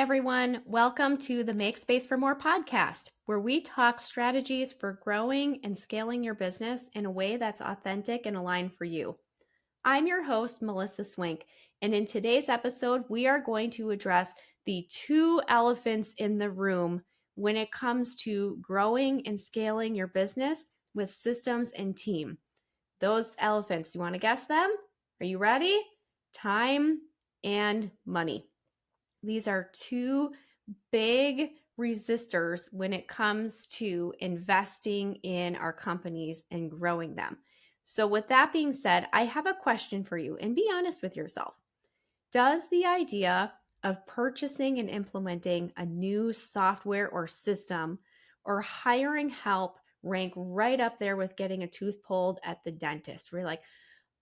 everyone. Welcome to the Make Space for More podcast, where we talk strategies for growing and scaling your business in a way that's authentic and aligned for you. I'm your host, Melissa Swink, and in today's episode, we are going to address the two elephants in the room when it comes to growing and scaling your business with systems and team. Those elephants, you want to guess them? Are you ready? Time and money. These are two big resistors when it comes to investing in our companies and growing them. So with that being said, I have a question for you, and be honest with yourself. Does the idea of purchasing and implementing a new software or system or hiring help rank right up there with getting a tooth pulled at the dentist? We're like,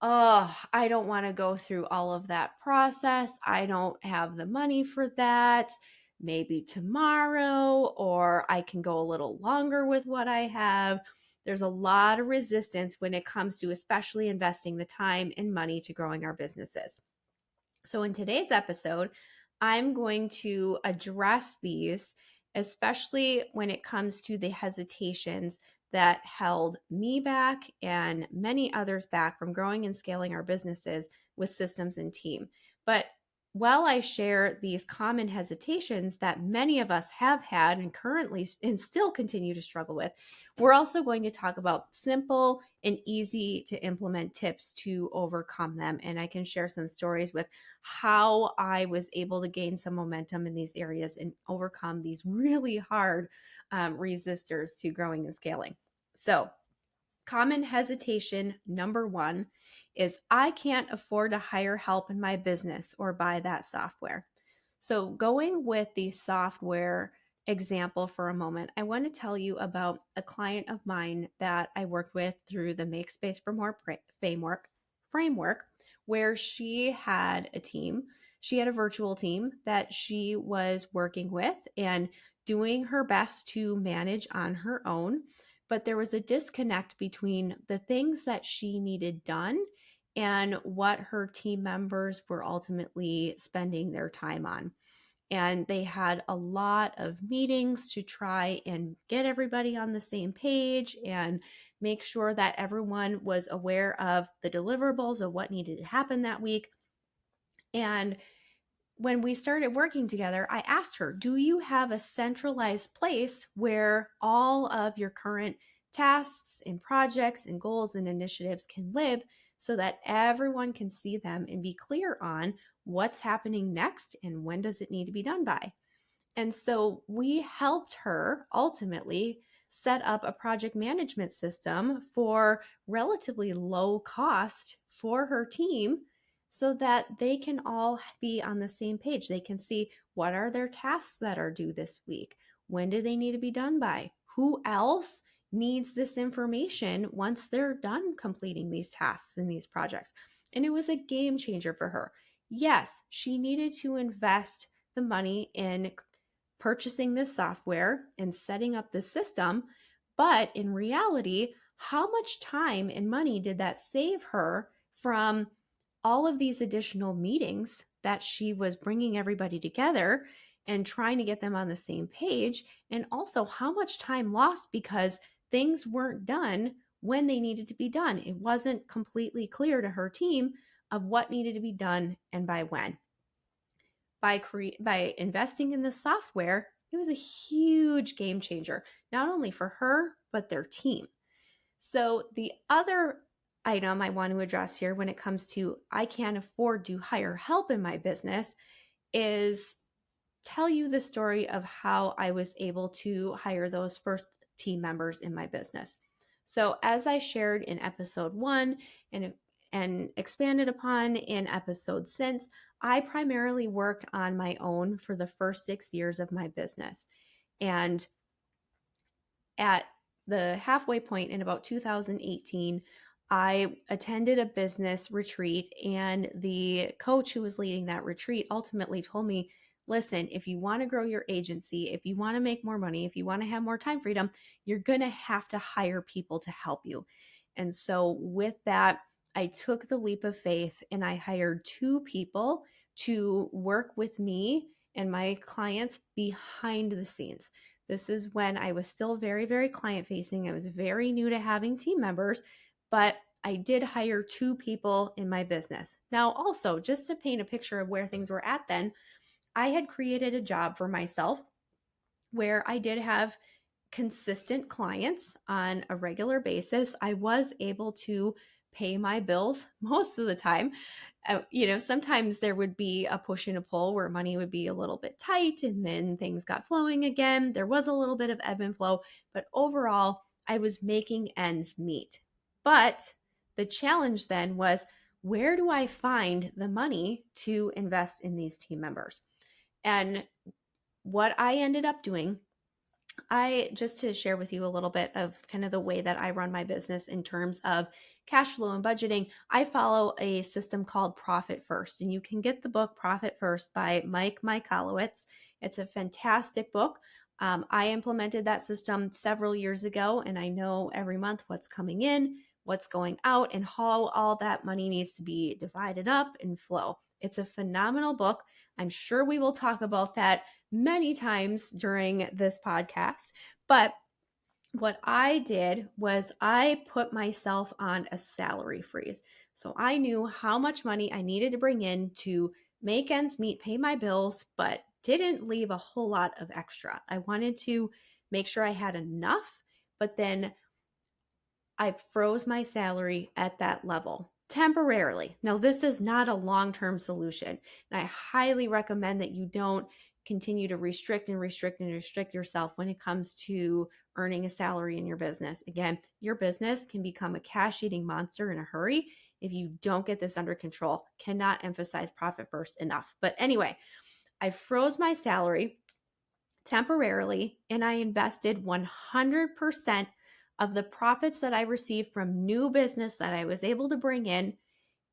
oh, I don't want to go through all of that process. I don't have the money for that. Maybe tomorrow, or I can go a little longer with what I have. There's a lot of resistance when it comes to especially investing the time and money to growing our businesses. So in today's episode, I'm going to address these, especially when it comes to the hesitations that held me back and many others back from growing and scaling our businesses with systems and team. But while I share these common hesitations that many of us have had and currently and still continue to struggle with, we're also going to talk about simple and easy to implement tips to overcome them. And I can share some stories with how I was able to gain some momentum in these areas and overcome these really hard resistors to growing and scaling. So, common hesitation number one is I can't afford to hire help in my business or buy that software. So, going with the software example for a moment, I want to tell you about a client of mine that I worked with through the Make Space for More framework, where she had a team. She had a virtual team that she was working with and doing her best to manage on her own. But there was a disconnect between the things that she needed done and what her team members were ultimately spending their time on. And they had a lot of meetings to try and get everybody on the same page and make sure that everyone was aware of the deliverables of what needed to happen that week. And when we started working together, I asked her, do you have a centralized place where all of your current tasks and projects and goals and initiatives can live so that everyone can see them and be clear on what's happening next and when does it need to be done by? And so we helped her ultimately set up a project management system for relatively low cost for her team so that they can all be on the same page. They can see what are their tasks that are due this week? When do they need to be done by? Who else needs this information once they're done completing these tasks and these projects? And it was a game changer for her. Yes, she needed to invest the money in purchasing this software and setting up this system, but in reality, how much time and money did that save her from all of these additional meetings that she was bringing everybody together and trying to get them on the same page? And also how much time lost because things weren't done when they needed to be done. It wasn't completely clear to her team of what needed to be done and by when. By investing in the software, it was a huge game changer, not only for her, but their team. So the other item I want to address here when it comes to I can't afford to hire help in my business is tell you the story of how I was able to hire those first team members in my business. So as I shared in episode 1 and expanded upon in episodes since, I primarily worked on my own for the first 6 years of my business. And at the halfway point in about 2018, I attended a business retreat, and the coach who was leading that retreat ultimately told me, listen, if you want to grow your agency, if you want to make more money, if you want to have more time freedom, you're going to have to hire people to help you. And so with that, I took the leap of faith and I hired 2 people to work with me and my clients behind the scenes. This is when I was still very, very client facing. I was very new to having team members, but I did hire 2 people in my business. Now, also, just to paint a picture of where things were at then, I had created a job for myself where I did have consistent clients on a regular basis. I was able to pay my bills most of the time. Sometimes there would be a push and a pull where money would be a little bit tight and then things got flowing again. There was a little bit of ebb and flow, but overall, I was making ends meet. But the challenge then was, where do I find the money to invest in these team members? And what I ended up doing, just to share with you a little bit of kind of the way that I run my business in terms of cash flow and budgeting, I follow a system called Profit First. And you can get the book Profit First by Mike Michalowicz. It's a fantastic book. I implemented that system several years ago, and I know every month what's coming in, what's going out, and how all that money needs to be divided up and flow. It's a phenomenal book. I'm sure we will talk about that many times during this podcast. But what I did was I put myself on a salary freeze. So I knew how much money I needed to bring in to make ends meet, pay my bills, but didn't leave a whole lot of extra. I wanted to make sure I had enough, but then I froze my salary at that level temporarily. Now, this is not a long-term solution, and I highly recommend that you don't continue to restrict yourself when it comes to earning a salary in your business. Again, your business can become a cash-eating monster in a hurry if you don't get this under control. Cannot emphasize Profit First enough. But anyway, I froze my salary temporarily, and I invested 100% of the profits that I received from new business that I was able to bring in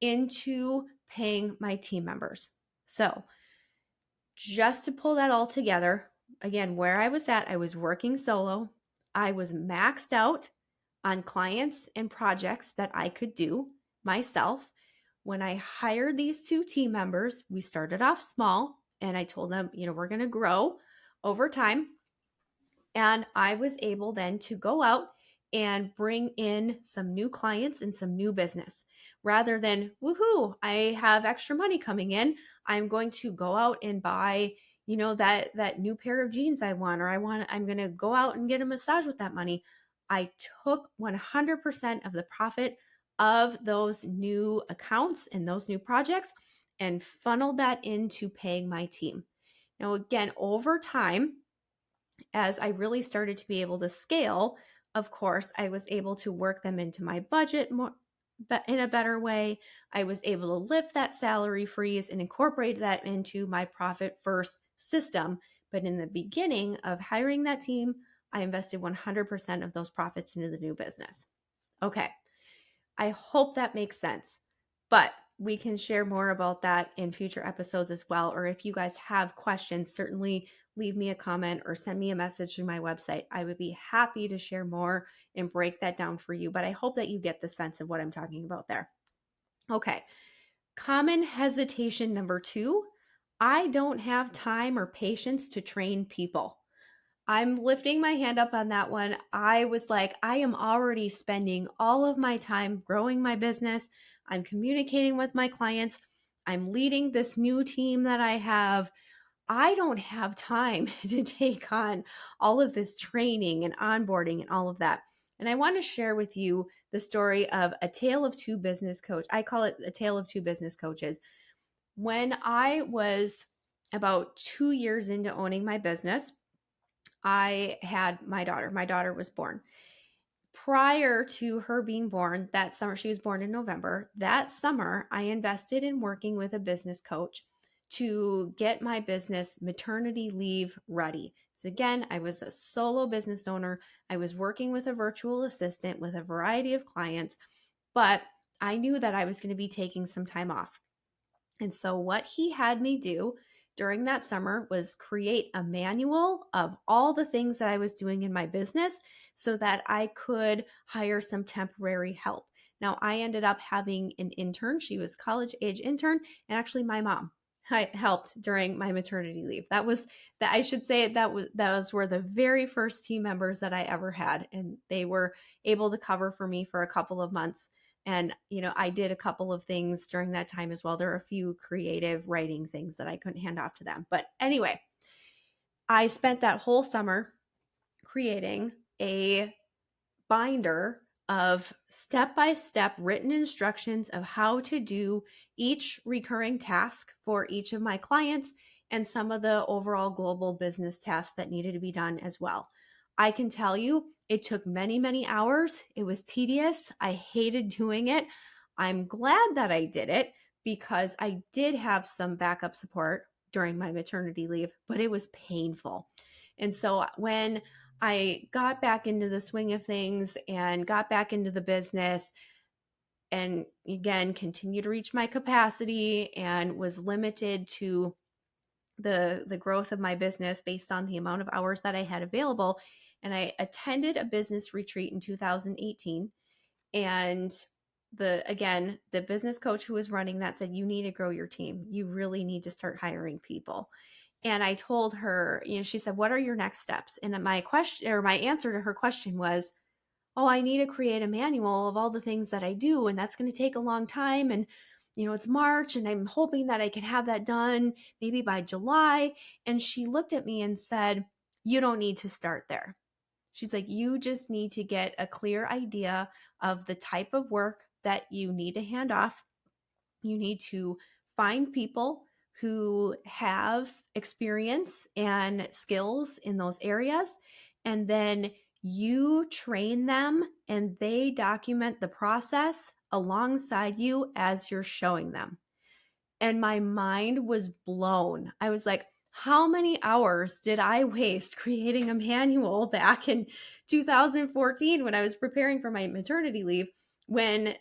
into paying my team members. So just to pull that all together, again, where I was at, I was working solo. I was maxed out on clients and projects that I could do myself. When I hired these 2 team members, we started off small, and I told them, we're going to grow over time. And I was able then to go out and bring in some new clients and some new business rather than, woohoo, I have extra money coming in. I'm going to go out and buy, that new pair of jeans I want, or I'm going to go out and get a massage with that money. I took 100% of the profit of those new accounts and those new projects and funneled that into paying my team. Now, again, over time, as I really started to be able to scale, of course, I was able to work them into my budget more, but in a better way. I was able to lift that salary freeze and incorporate that into my Profit First system. But in the beginning of hiring that team, I invested 100% of those profits into the new business. Okay, I hope that makes sense. But we can share more about that in future episodes as well. Or if you guys have questions, certainly leave me a comment or send me a message through my website. I would be happy to share more and break that down for you. But I hope that you get the sense of what I'm talking about there. Okay. Common hesitation number 2. I don't have time or patience to train people. I'm lifting my hand up on that one. I was like, I am already spending all of my time growing my business. I'm communicating with my clients. I'm leading this new team that I have. I don't have time to take on all of this training and onboarding and all of that. And I want to share with you the story of a tale of 2 business coaches. I call it a tale of 2 business coaches. When I was about 2 years into owning my business, I had my daughter. My daughter was born. Prior to her being born, that summer, she was born in November. That summer, I invested in working with a business coach to get my business maternity leave ready. So again, I was a solo business owner. I was working with a virtual assistant with a variety of clients, but I knew that I was going to be taking some time off. And so what he had me do during that summer was create a manual of all the things that I was doing in my business so that I could hire some temporary help. Now, I ended up having an intern. She was a college age intern and actually my mom. helped during my maternity leave. That was that I should say those were the very first team members that I ever had, and they were able to cover for me for a couple of months. And I did a couple of things during that time as well. There are a few creative writing things that I couldn't hand off to them. But anyway, I spent that whole summer creating a binder of step-by-step written instructions of how to do each recurring task for each of my clients and some of the overall global business tasks that needed to be done as well. I can tell you it took many, many hours. It was tedious. I hated doing it. I'm glad that I did it because I did have some backup support during my maternity leave, but it was painful. And so when I got back into the swing of things and got back into the business and again continued to reach my capacity and was limited to the growth of my business based on the amount of hours that I had available. And I attended a business retreat in 2018. And the business coach who was running that said, you need to grow your team. You really need to start hiring people. And I told her, she said, what are your next steps? And my answer to her question was, oh, I need to create a manual of all the things that I do. And that's going to take a long time. And, it's March and I'm hoping that I can have that done maybe by July. And she looked at me and said, you don't need to start there. She's like, you just need to get a clear idea of the type of work that you need to hand off. You need to find people who have experience and skills in those areas. And then you train them and they document the process alongside you as you're showing them. And my mind was blown. I was like, how many hours did I waste creating a manual back in 2014 when I was preparing for my maternity leave, when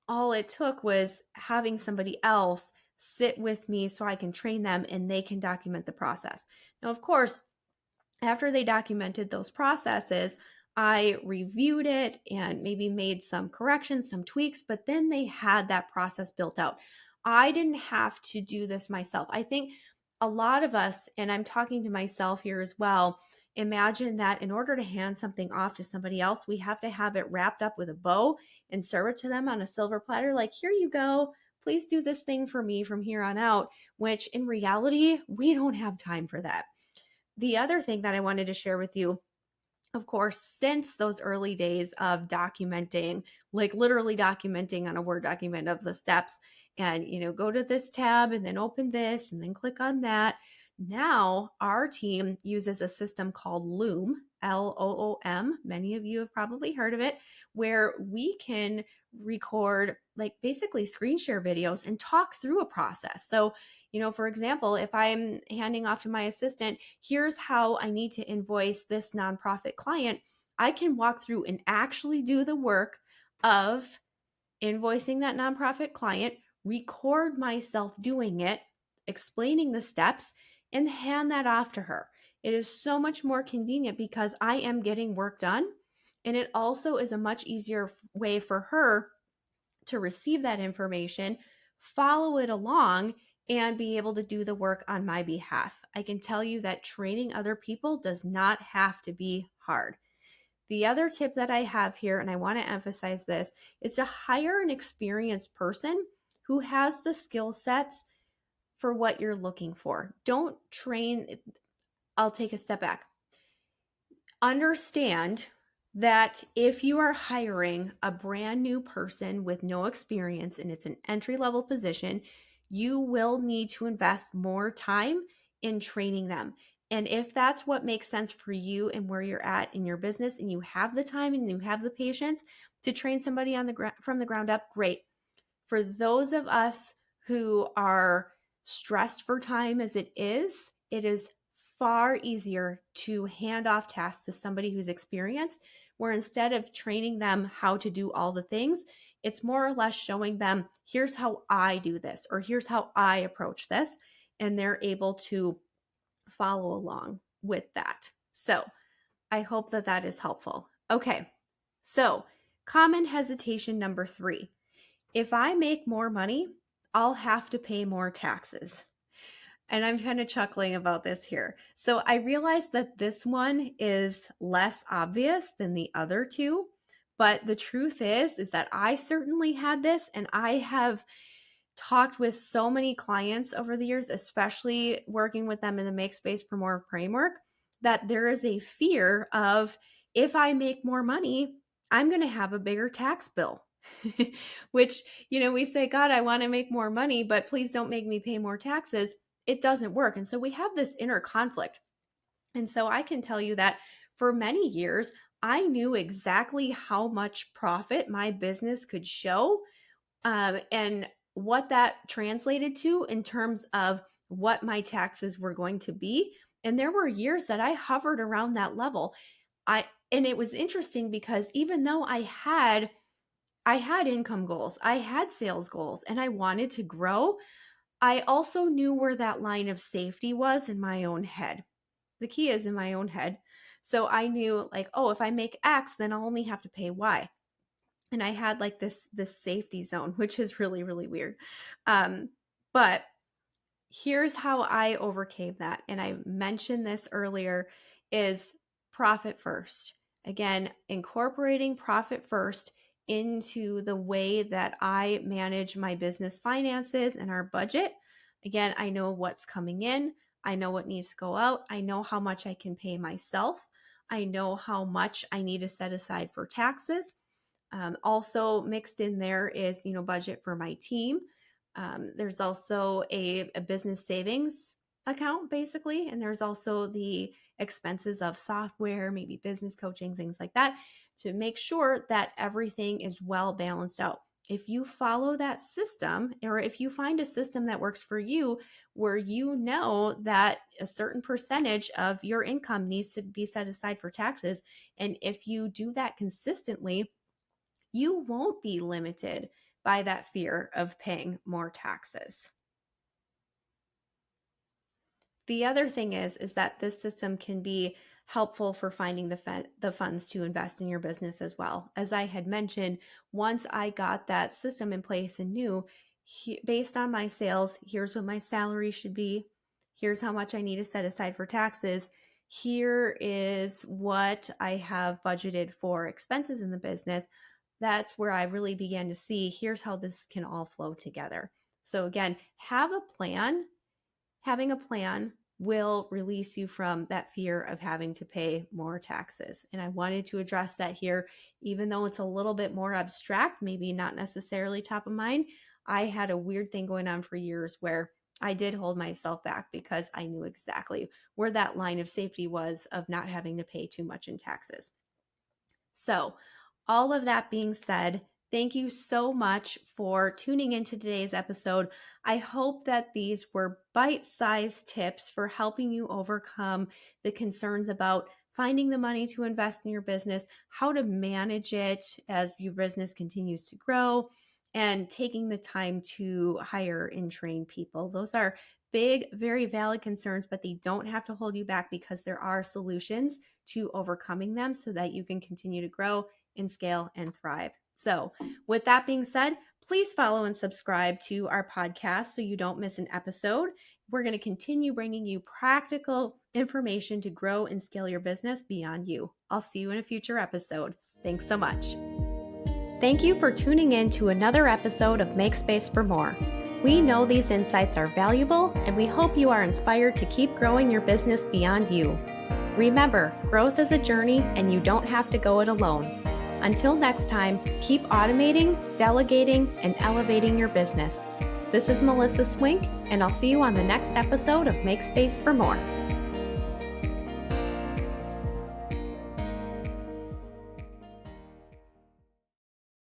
all it took was having somebody else sit with me so I can train them and they can document the process. Now, of course, after they documented those processes, I reviewed it and maybe made some corrections, some tweaks, but then they had that process built out. I didn't have to do this myself. I think a lot of us, and I'm talking to myself here as well, imagine that in order to hand something off to somebody else, we have to have it wrapped up with a bow and serve it to them on a silver platter. Like, here you go. Please do this thing for me from here on out, which in reality, we don't have time for that. The other thing that I wanted to share with you, of course, since those early days of documenting, like literally documenting on a Word document of the steps and, go to this tab and then open this and then click on that. Now our team uses a system called Loom, Loom. Many of you have probably heard of it, where we can record like basically screen share videos and talk through a process. So, for example, if I'm handing off to my assistant, here's how I need to invoice this nonprofit client, I can walk through and actually do the work of invoicing that nonprofit client, record myself doing it, explaining the steps, and hand that off to her. It is so much more convenient because I am getting work done. And it also is a much easier way for her to receive that information, follow it along, and be able to do the work on my behalf. I can tell you that training other people does not have to be hard. The other tip that I have here, and I want to emphasize this, is to hire an experienced person who has the skill sets for what you're looking for. Don't train. I'll take a step back. Understand that if you are hiring a brand new person with no experience and it's an entry-level position, you will need to invest more time in training them. And if that's what makes sense for you and where you're at in your business and you have the time and you have the patience to train somebody from the ground up, great. For those of us who are stressed for time as it is far easier to hand off tasks to somebody who's experienced, where instead of training them how to do all the things, it's more or less showing them, here's how I do this, or here's how I approach this, and they're able to follow along with that. So I hope that that is helpful. Okay, so common hesitation number 3. If I make more money, I'll have to pay more taxes. And I'm kind of chuckling about this here. So I realized that this one is less obvious than the other two. But the truth is that I certainly had this, and I have talked with so many clients over the years, especially working with them in the Make Space for More framework, that there is a fear of, if I make more money, I'm going to have a bigger tax bill. Which, we say, God, I want to make more money, but please don't make me pay more taxes. It doesn't work. And so we have this inner conflict. And so I can tell you that for many years, I knew exactly how much profit my business could show, and what that translated to in terms of what my taxes were going to be. And there were years that I hovered around that level. And it was interesting because even though I had income goals, I had sales goals, and I wanted to grow, I also knew where that line of safety was in my own head. The key is in my own head. So I knew, like, oh, if I make X, then I'll only have to pay Y. And I had like this safety zone, which is really, really weird. But here's how I overcame that. And I mentioned this earlier, is profit first. Again, incorporating profit first into the way that I manage my business finances and our budget. Again, I know what's coming in. I know what needs to go out. I know how much I can pay myself. I know how much I need to set aside for taxes. Also mixed in there is, budget for my team. There's also a business savings account, basically. And there's also the expenses of software, maybe business coaching, things like that, to make sure that everything is well balanced out. If you follow that system, or if you find a system that works for you, where you know that a certain percentage of your income needs to be set aside for taxes, and if you do that consistently, you won't be limited by that fear of paying more taxes. The other thing is that this system can be helpful for finding the funds to invest in your business as well. As I had mentioned, once I got that system in place and knew, based on my sales, here's what my salary should be, here's how much I need to set aside for taxes, here is what I have budgeted for expenses in the business, that's where I really began to see, here's how this can all flow together. So again, have a plan. Having a plan will release you from that fear of having to pay more taxes. And I wanted to address that here, even though it's a little bit more abstract, maybe not necessarily top of mind. I had a weird thing going on for years where I did hold myself back because I knew exactly where that line of safety was of not having to pay too much in taxes. So all of that being said, thank you so much for tuning into today's episode. I hope that these were bite-sized tips for helping you overcome the concerns about finding the money to invest in your business, how to manage it as your business continues to grow, and taking the time to hire and train people. Those are big, very valid concerns, but they don't have to hold you back because there are solutions to overcoming them so that you can continue to grow and scale and thrive. So with that being said, please follow and subscribe to our podcast so you don't miss an episode. We're going to continue bringing you practical information to grow and scale your business beyond you. I'll see you in a future episode. Thanks so much. Thank you for tuning in to another episode of Make Space for More. We know these insights are valuable, and we hope you are inspired to keep growing your business beyond you. Remember, growth is a journey, and you don't have to go it alone. Until next time, keep automating, delegating, and elevating your business. This is Melissa Swink, and I'll see you on the next episode of Make Space for More.